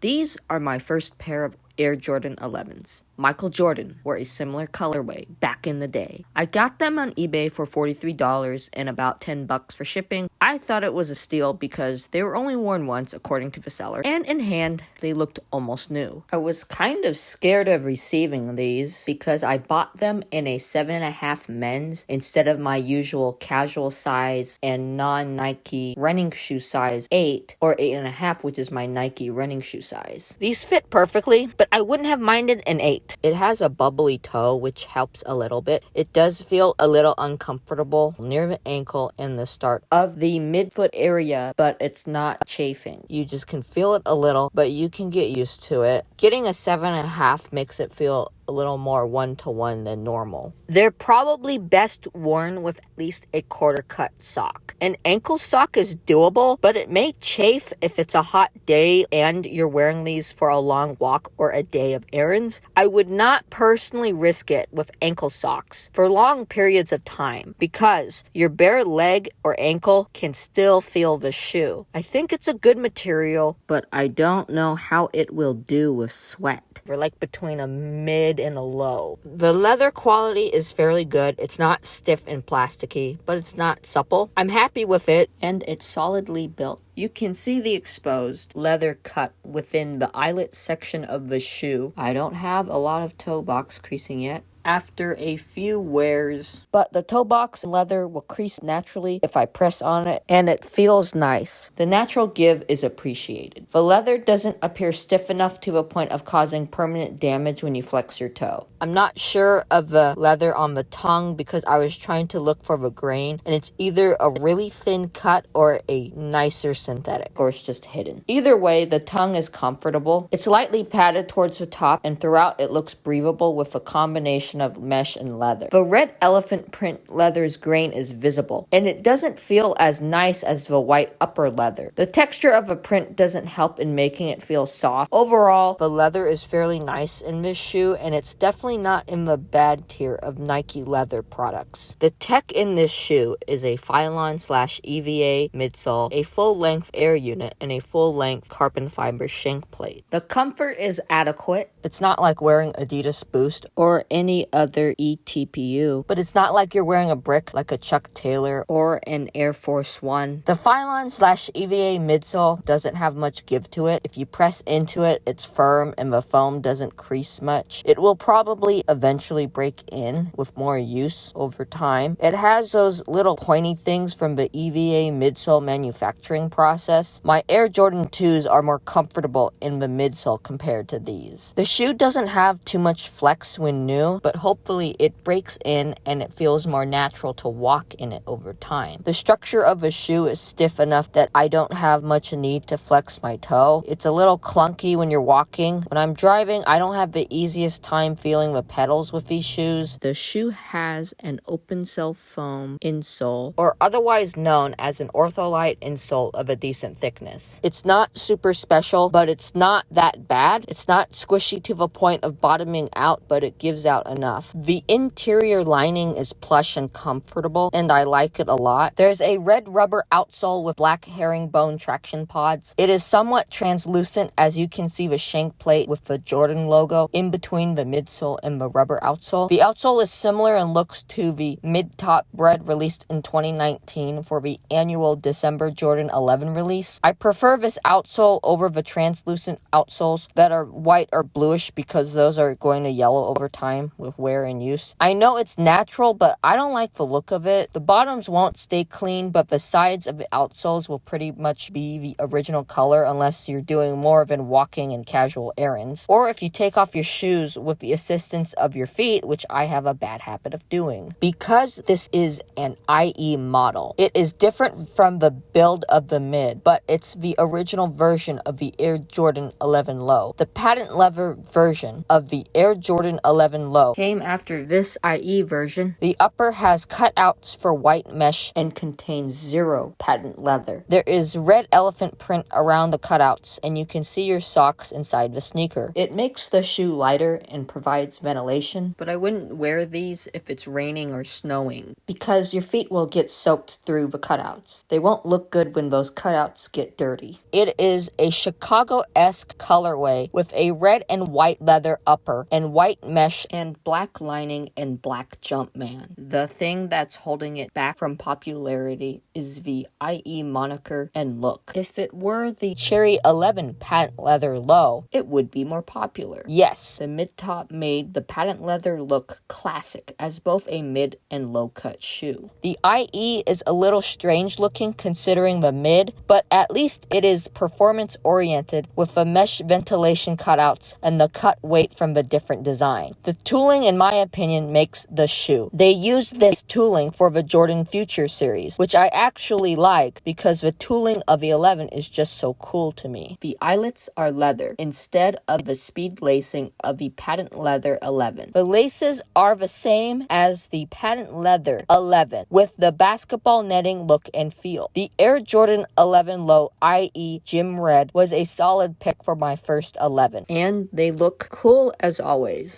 These are my first pair of Air Jordan 11s. Michael Jordan wore a similar colorway back in the day. I got them on eBay for $43 and about $10 for shipping. I thought it was a steal because they were only worn once according to the seller, and in hand, they looked almost new. I was kind of scared of receiving these because I bought them in a 7.5 men's instead of my usual casual size and non-Nike running shoe size 8 or 8.5, which is my Nike running shoe size. These fit perfectly, but I wouldn't have minded an 8. It has a bubbly toe, which helps a little bit. It does feel a little uncomfortable near the ankle and the start of the midfoot area, but it's not chafing. You just can feel it a little, but you can get used to it. Getting a 7.5 makes it feel a little more one-to-one than normal. They're probably best worn with at least a quarter cut sock. An ankle sock is doable, but it may chafe if it's a hot day and you're wearing these for a long walk or a day of errands. I would not personally risk it with ankle socks for long periods of time because your bare leg or ankle can still feel the shoe. I think it's a good material, but I don't know how it will do with sweat. We're like between a mid and a low. The leather quality is fairly good. It's not stiff and plasticky, but it's not supple. I'm happy with it, and it's solidly built. You can see the exposed leather cut within the eyelet section of the shoe. I don't have a lot of toe box creasing yet after a few wears, but the toe box and leather will crease naturally if I press on it, and it feels nice. The natural give is appreciated. The leather doesn't appear stiff enough to a point of causing permanent damage when you flex your toe. I'm not sure of the leather on the tongue because I was trying to look for the grain, and it's either a really thin cut or a nicer synthetic, or it's just hidden. Either way, the tongue is comfortable. It's lightly padded towards the top, and throughout it looks breathable with a combination of mesh and leather. The red elephant print leather's grain is visible, and it doesn't feel as nice as the white upper leather. The texture of a print doesn't help in making it feel soft. Overall, the leather is fairly nice in this shoe, and it's definitely not in the bad tier of Nike leather products. The tech in this shoe is a Phylon/EVA midsole, a full-length air unit, and a full-length carbon fiber shank plate. The comfort is adequate. It's not like wearing Adidas Boost or any other eTPU, but it's not like you're wearing a brick like a Chuck Taylor or an Air Force One. The Phylon/EVA midsole doesn't have much give to it. If you press into it, it's firm and the foam doesn't crease much. It will probably eventually break in with more use over time. It has those little pointy things from the EVA midsole manufacturing process. My Air Jordan 2s are more comfortable in the midsole compared to these. The shoe doesn't have too much flex when new, but hopefully it breaks in and it feels more natural to walk in it over time. The structure of the shoe is stiff enough that I don't have much need to flex my toe. It's a little clunky when you're walking. When I'm driving, I don't have the easiest time feeling the pedals with these shoes. The shoe has an open cell foam insole, or otherwise known as an ortholite insole of a decent thickness. It's not super special, but it's not that bad. It's not squishy to the point of bottoming out, but it gives out enough. The interior lining is plush and comfortable, and I like it a lot. There's a red rubber outsole with black herringbone traction pods. It is somewhat translucent, as you can see the shank plate with the Jordan logo in between the midsole and the rubber outsole. The outsole is similar in looks to the mid-top bread released in 2019 for the annual December Jordan 11 release. I prefer this outsole over the translucent outsoles that are white or bluish because those are going to yellow over time with wear and use. I know it's natural, but I don't like the look of it. The bottoms won't stay clean, but the sides of the outsoles will pretty much be the original color unless you're doing more than walking and casual errands, or if you take off your shoes with the assistance of your feet, which I have a bad habit of doing. Because this is an IE model, it is different from the build of the mid, but it's the original version of the Air Jordan 11 Low. The patent leather version of the Air Jordan 11 Low came after this IE version. The upper has cutouts for white mesh and contains 0 patent leather. There is red elephant print around the cutouts, and you can see your socks inside the sneaker. It makes the shoe lighter and provides ventilation, but I wouldn't wear these if it's raining or snowing, because your feet will get soaked through the cutouts. They won't look good when those cutouts get dirty. It is a Chicago-esque colorway with a red and white leather upper and white mesh and black lining and black Jumpman. The thing that's holding it back from popularity is the IE moniker and look. If it were the Cherry 11 patent leather low, it would be more popular. Yes, the mid-top made the patent leather look classic as both a mid and low cut shoe. The IE is a little strange looking considering the mid, but at least it is performance oriented with the mesh ventilation cutouts and the cut weight from the different design. The tooling, in my opinion, makes the shoe. They used this tooling for the Jordan Future series, which I actually like because the tooling of the 11 is just so cool to me. The eyelets are leather instead of the speed lacing of the patent leather 11. The laces are the same as the patent leather 11 with the basketball netting look and feel. The Air Jordan 11 Low IE Gym Red was a solid pick for my first 11, and they look cool as always.